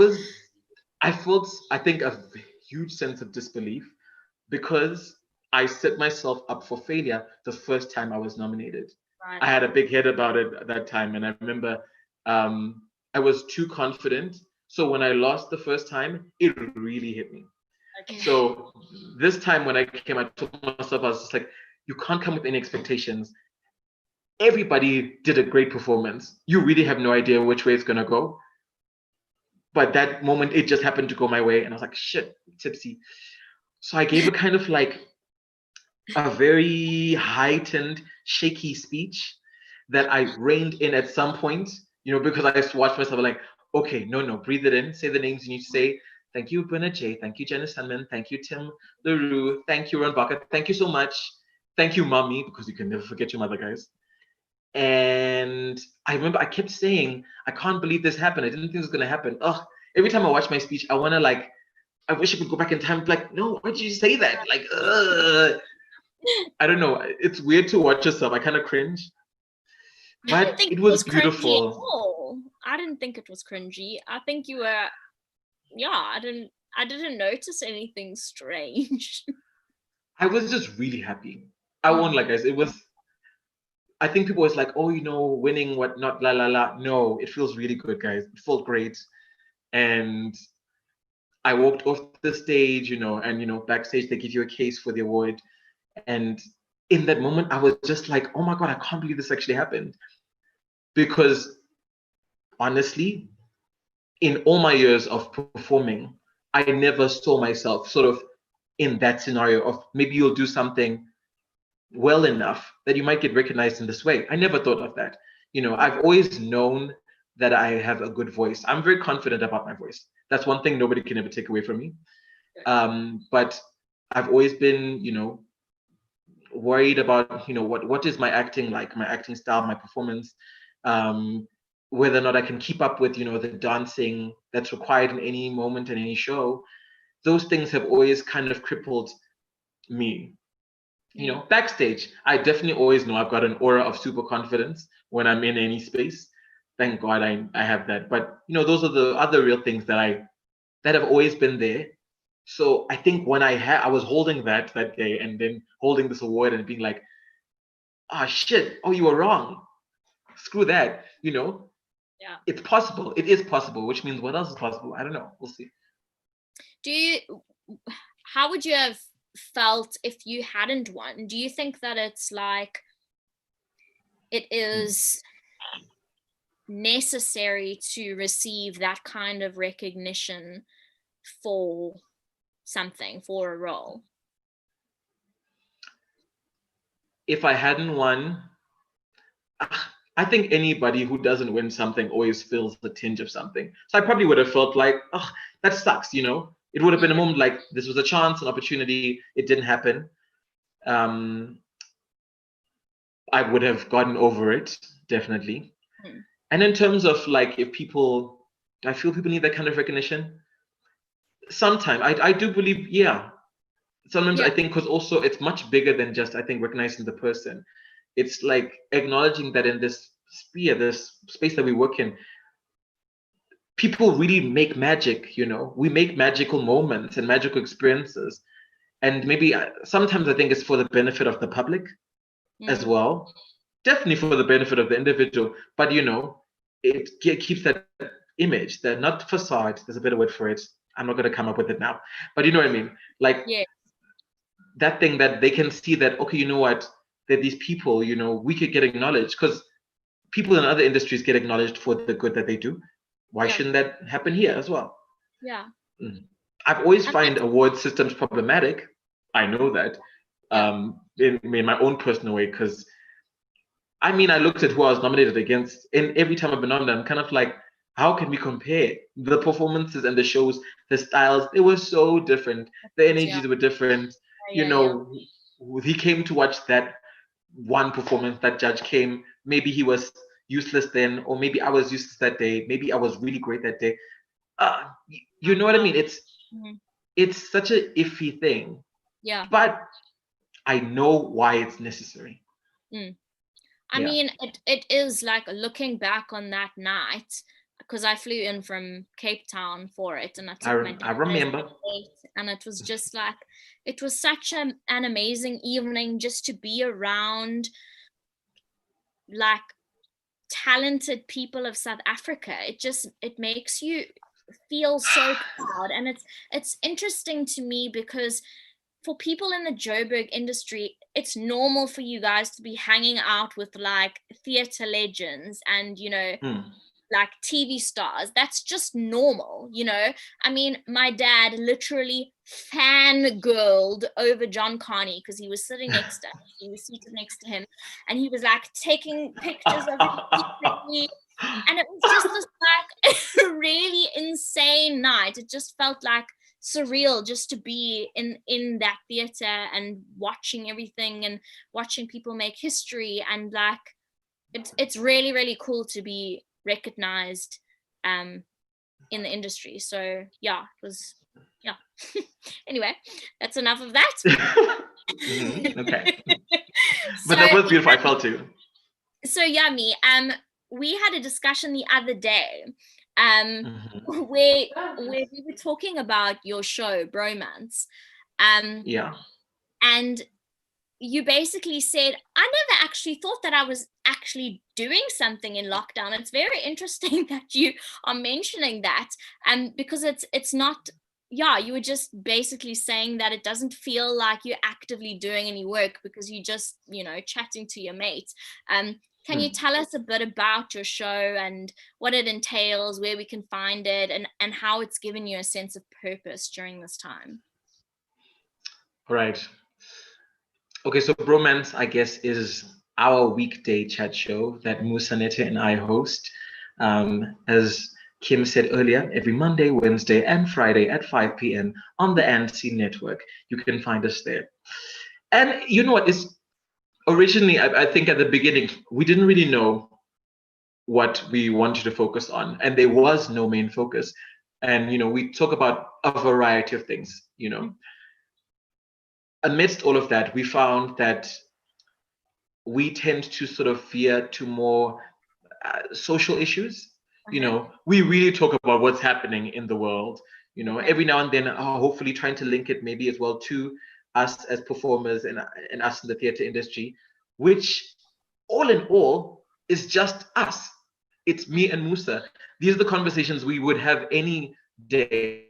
felt, I think, a huge sense of disbelief, because I set myself up for failure the first time I was nominated. Right. I had a big head about it at that time. And I remember I was too confident. So when I lost the first time, it really hit me. Okay. So this time when I came, I told myself, I was just like, you can't come with any expectations. Everybody did a great performance. You really have no idea which way it's going to go. But that moment, it just happened to go my way. And I was like, shit, tipsy. So I gave a kind of like a very heightened, shaky speech that I reined in at some point, because I just watched myself like, okay, no, breathe it in, say the names you need to say. Thank you, Bernard J. Thank you, Janice Sandman. Thank you, Tim LaRue. Thank you, Ron Baca. Thank you so much. Thank you, Mommy, because you can never forget your mother, guys. And I remember I kept saying, I can't believe this happened. I didn't think it was going to happen. Every time I watch my speech, I want to like, I wish I could go back in time. Like, no, why did you say that? Like, I don't know. It's weird to watch yourself. I kind of cringe. But it was beautiful. I didn't think it was cringy. I think you were, I didn't notice anything strange. I was just really happy. I won't lie, guys. It was, I think people was like, oh, winning, whatnot, la la la. No, it feels really good, guys. It felt great. And I walked off the stage, and backstage they give you a case for the award. And in that moment, I was just like, oh my God, I can't believe this actually happened. Because honestly, in all my years of performing, I never saw myself sort of in that scenario of maybe you'll do something well enough that you might get recognized in this way. I never thought of that. I've always known that I have a good voice. I'm very confident about my voice. That's one thing nobody can ever take away from me. But I've always been, worried about, what is my acting like, my acting style, my performance, whether or not I can keep up with, the dancing that's required in any moment in any show. Those things have always kind of crippled me. Backstage, I definitely always know I've got an aura of super confidence when I'm in any space. Thank God I have that. But those are the other real things that have always been there. So I think when I was holding that day and then holding this award and being like, shit, you were wrong. Screw that, Yeah. It's possible. It is possible, which means what else is possible? I don't know. We'll see. How would you have felt if you hadn't won? Do you think that it's like it is necessary to receive that kind of recognition for something, for a role? If I hadn't won, I think anybody who doesn't win something always feels a tinge of something. So I probably would have felt like, that sucks, It would have been a moment like this was a chance, an opportunity. It didn't happen. I would have gotten over it, definitely. And in terms of like, I feel people need that kind of recognition. Sometimes I do believe, yeah. Sometimes I think because also it's much bigger than just, I think, recognizing the person. It's like acknowledging that in this sphere, this space that we work in, people really make magic, we make magical moments and magical experiences. And maybe sometimes I think it's for the benefit of the public as well. Definitely for the benefit of the individual, but it keeps that image, that not facade, there's a better word for it. I'm not going to come up with it now, but you know what I mean? Like that thing that they can see that, okay, you know what, that these people, we could get acknowledged because people in other industries get acknowledged for the good that they do. Why shouldn't that happen here as well? Yeah. I've always find award systems problematic. I know that in my own personal way, because I looked at who I was nominated against, and every time I've been nominated, I'm kind of like, how can we compare the performances and the shows, the styles? They were so different. The energies were different. He came to watch that one performance. That judge came. Maybe he was useless then, or maybe I was useless that day. Maybe I was really great that day. You know what I mean? It's such an iffy thing. Yeah. But I know why it's necessary. I mean, it is like looking back on that night, because I flew in from Cape Town for it, and I remember. And it was just like, it was such an amazing evening just to be around like talented people of South Africa. It makes you feel so proud. And it's interesting to me because for people in the Joburg industry, it's normal for you guys to be hanging out with like theater legends and, like TV stars. That's just normal, I mean, my dad literally fangirled over John Carney because he was sitting next to him. He was seated next to him, and he was like taking pictures of him secretly. And it was just this like really insane night. It just felt like surreal just to be in that theater and watching everything and watching people make history, and like it's really, really cool to be recognized in the industry. So yeah, it was anyway, that's enough of that. Okay. But that was beautiful. I felt too. So Yami, we had a discussion the other day where we were talking about your show Bromance, and you basically said, I never actually thought that I was actually doing something in lockdown. It's very interesting that you are mentioning that, because it's not, you were just basically saying that it doesn't feel like you're actively doing any work because you just, chatting to your mates. Can you tell us a bit about your show and what it entails, where we can find it, and how it's given you a sense of purpose during this time? All right. Okay, so Bromance, I guess, is our weekday chat show that Musanete and I host. As Kim said earlier, every Monday, Wednesday, and Friday at 5 p.m. on the ANC network. You can find us there. And you know what? Is originally, I think at the beginning, we didn't really know what we wanted to focus on, and there was no main focus. And we talk about a variety of things. Amidst all of that, we found that we tend to sort of veer to more social issues. We really talk about what's happening in the world. Every now and then, hopefully trying to link it maybe as well to us as performers and us in the theater industry, which all in all is just us. It's me and Musa. These are the conversations we would have any day.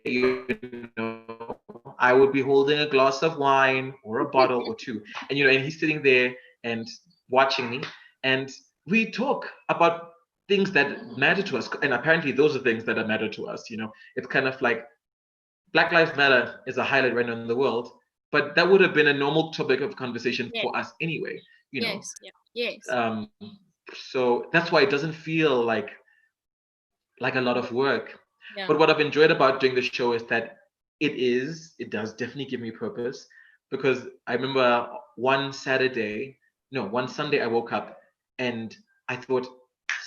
I would be holding a glass of wine or a bottle or two, and he's sitting there and watching me, and we talk about things that matter to us, and apparently those are things that matter to us. It's kind of like Black Lives Matter is a highlight right now in the world, but that would have been a normal topic of conversation for us anyway. Yes. So that's why it doesn't feel like a lot of work. But what I've enjoyed about doing the show is that it does definitely give me purpose, because I remember one Sunday I woke up and I thought,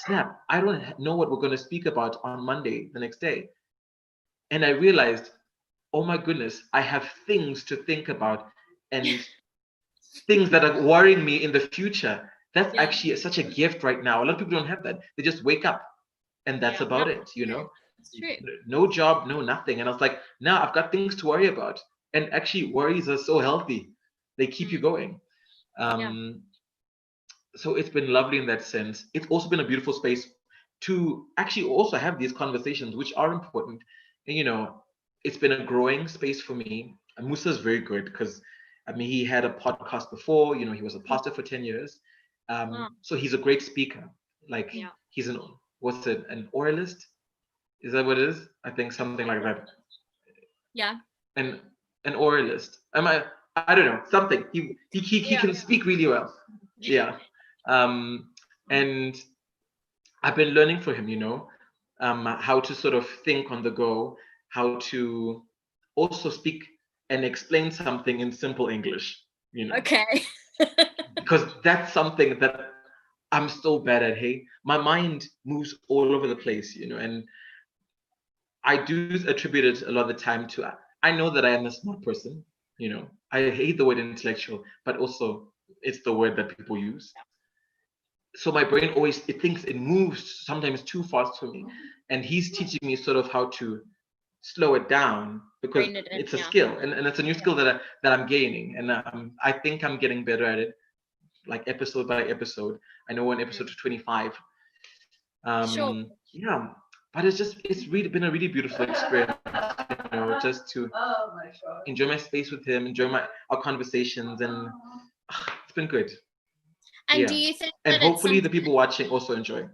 snap, I don't know what we're going to speak about on Monday, the next day. And I realized, oh my goodness, I have things to think about and things that are worrying me in the future. That's actually such a gift right now. A lot of people don't have that. They just wake up and that's about it, It's true. No job, no nothing. And I was like, now I've got things to worry about. And actually, worries are so healthy. They keep you going. So it's been lovely in that sense. It's also been a beautiful space to actually also have these conversations, which are important. And it's been a growing space for me. And Musa is very good because he had a podcast before. He was a pastor for 10 years. So he's a great speaker. Like he's an oralist? Is that what it is? I think something like that. Yeah. An oralist. I don't know, something. He can speak really well. Yeah. And I've been learning from him, how to sort of think on the go, how to also speak and explain something in simple English. Okay. Because that's something that I'm still bad at. Hey, my mind moves all over the place, and I do attribute it a lot of the time to, I know that I am a smart person. I hate the word intellectual, but also it's the word that people use. So my brain always, it moves sometimes too fast for me. And he's teaching me sort of how to slow it down, because it's a skill, and it's a new skill that I'm gaining. And I think I'm getting better at it, like episode by episode. I know we're on episode 25. Sure. Yeah, but it's really been a really beautiful experience, just to enjoy my space with him, enjoy our conversations, and it's been good. And do you think that and hopefully the people watching also enjoy?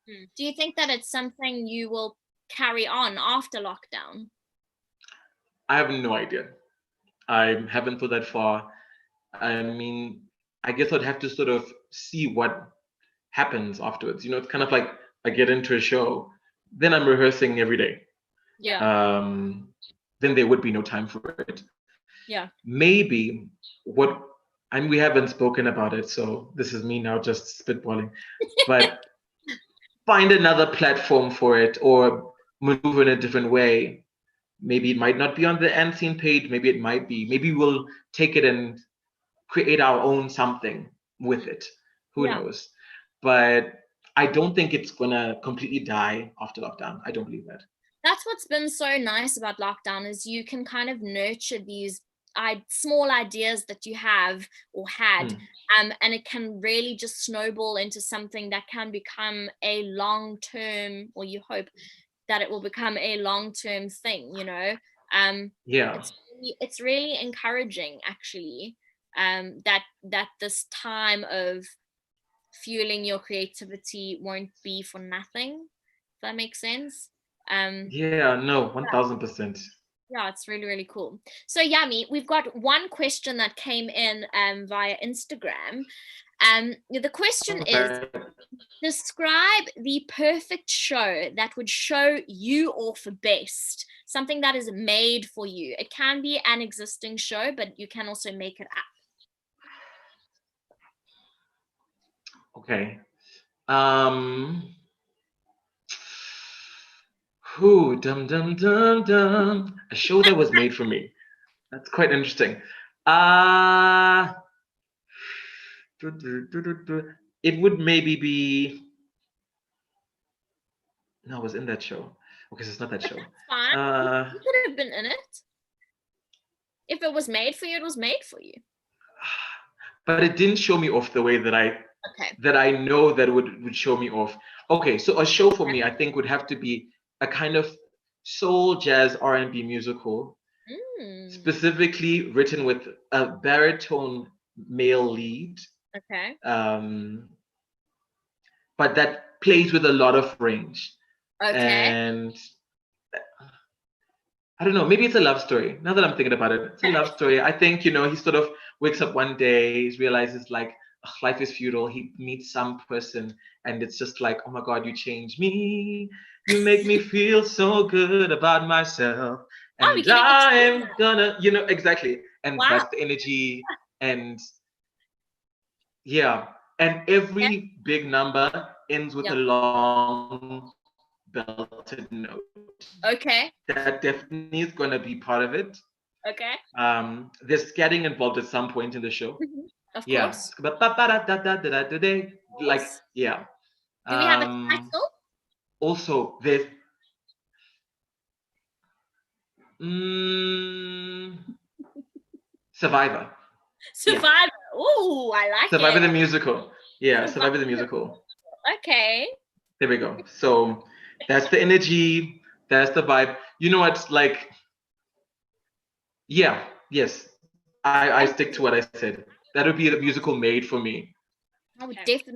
Do you think that it's something you will carry on after lockdown? I have no idea. I haven't thought that far. I guess I'd have to sort of see what happens afterwards. It's kind of like I get into a show, then I'm rehearsing every day. Then there would be no time for it. Maybe we haven't spoken about it, so this is me now just spitballing, but find another platform for it, or maneuver in a different way. Maybe it might not be on the Unseen page, maybe it might be. Maybe we'll take it and create our own something with it. Who knows? But I don't think it's gonna completely die after lockdown. I don't believe that. That's what's been so nice about lockdown, is you can kind of nurture these small ideas that you have or had, and it can really just snowball into something that can become a long-term, or you hope that it will become a long-term thing. It's really encouraging, actually, that this time of fueling your creativity won't be for nothing, if that makes sense. 1000%. Yeah, it's really, really cool. So Yami, we've got one question that came in via Instagram. The question is, describe the perfect show that would show you off best, something that is made for you. It can be an existing show, but you can also make it up. Okay. Who dum dum dum dum. A show that was made for me. That's quite interesting. It would maybe be. No, it was in that show. Okay, so it's not that show. That's fine. You could have been in it. If it was made for you, it was made for you. But it didn't show me off the way that I know that would show me off. Okay, so a show for me, I think, would have to be a kind of soul, jazz, R&B musical, specifically written with a baritone male lead. Okay. But that plays with a lot of range. Okay. And I don't know, maybe it's a love story. Now that I'm thinking about it, it's a love story. I think, he sort of wakes up one day, he realizes like life is futile. He meets some person and it's just like, oh my God, you change me. You make me feel so good about myself. And I'm gonna, exactly. And that's the energy. And yeah. And every big number ends with a long belted note. Okay. That definitely is going to be part of it. Okay. There's scatting involved at some point in the show. Of course. Like, yeah. Do we have a title? Also, there's Survivor. Survivor. Yeah. Oh, I like Survivor the musical. Yeah, Survivor the musical. Okay. There we go. So that's the energy. That's the vibe. You know what? Like, yeah, yes. I stick to what I said. That would be a musical made for me. I would definitely.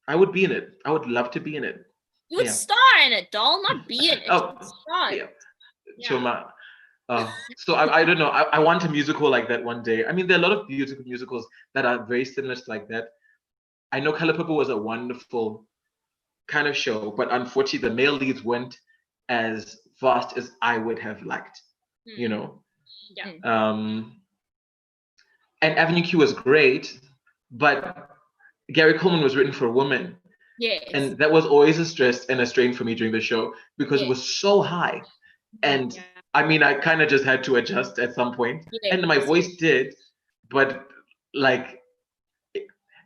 I would be in it. I would love to be in it. You would star in it, doll, not be in it. Star. Yeah. Choma. So I don't know. I want a musical like that one day. I mean, there are a lot of beautiful musicals that are very similar to like that. I know Color Purple was a wonderful kind of show, but unfortunately, the male leads weren't as vast as I would have liked. Yeah. And Avenue Q was great, but Gary Coleman was written for a woman. Yes. And that was always a stress and a strain for me during the show because it was so high. And I mean, I kind of just had to adjust at some point. And my voice did, but like,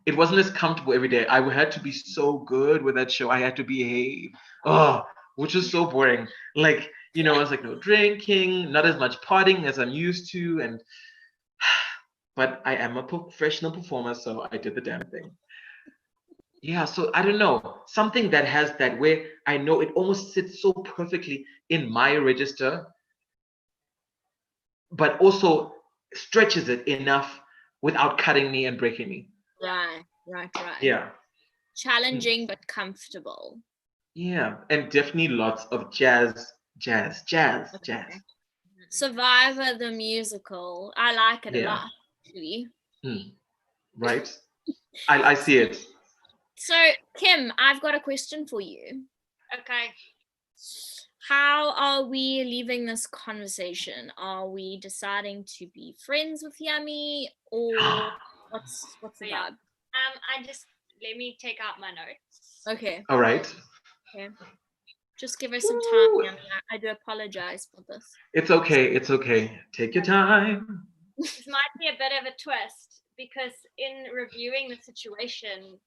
it wasn't as comfortable every day. I had to be so good with that show. I had to behave. Which was so boring. Like, I was like, no drinking, not as much partying as I'm used to. But I am a professional performer, so I did the damn thing. Yeah, so I don't know. Something that has that where I know it almost sits so perfectly in my register, but also stretches it enough without cutting me and breaking me. Right. Yeah. Challenging but comfortable. Yeah, and definitely lots of jazz. Survivor the musical. I like it a lot, actually. Right? I see it. So, Kim, I've got a question for you. Okay. How are we leaving this conversation? Are we deciding to be friends with Yami, or what's the vibe? Let me take out my notes. Okay. All right. Okay. Just give her some time, Yami. I do apologize for this. It's okay. Take your time. This might be a bit of a twist because in reviewing the situation,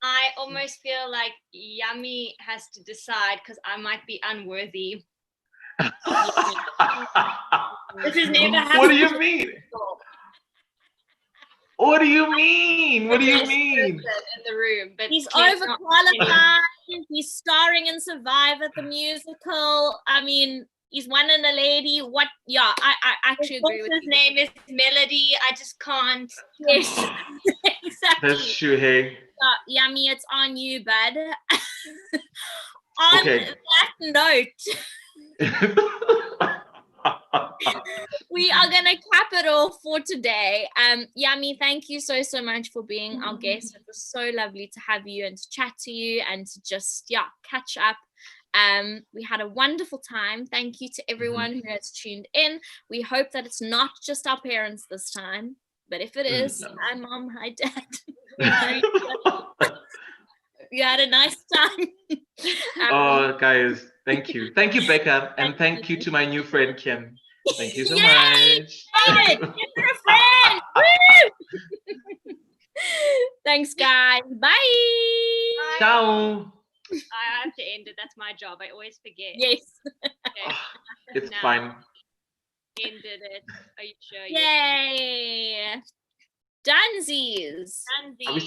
I almost feel like Yami has to decide because I might be unworthy. This has never happened. What do you mean? What do you mean? What do you mean? In the room, but he's overqualified. He's starring in Survivor the musical. I mean, he's one in Naledi. What? Yeah, I actually agree with you. His name is Melody. I just can't. Yes, exactly. That's true. Hey. Yami, it's on you, bud. On that note. We are gonna cap it off for today. Yami, thank you so much for being our guest. It was so lovely to have you and to chat to you and to just catch up. We had a wonderful time. Thank you to everyone who has tuned in. We hope that it's not just our parents this time, but if it is, hi mom, hi dad. You had a nice time. Oh, guys, thank you, Becca, and thank you to my new friend Kim. Thank you so much. You're a friend. Woo! Thanks, guys. Bye. Ciao. I have to end it. That's my job. I always forget. Yes. Okay. It's Now, fine. Ended it. Are you sure? Yay. Dunsies. Are we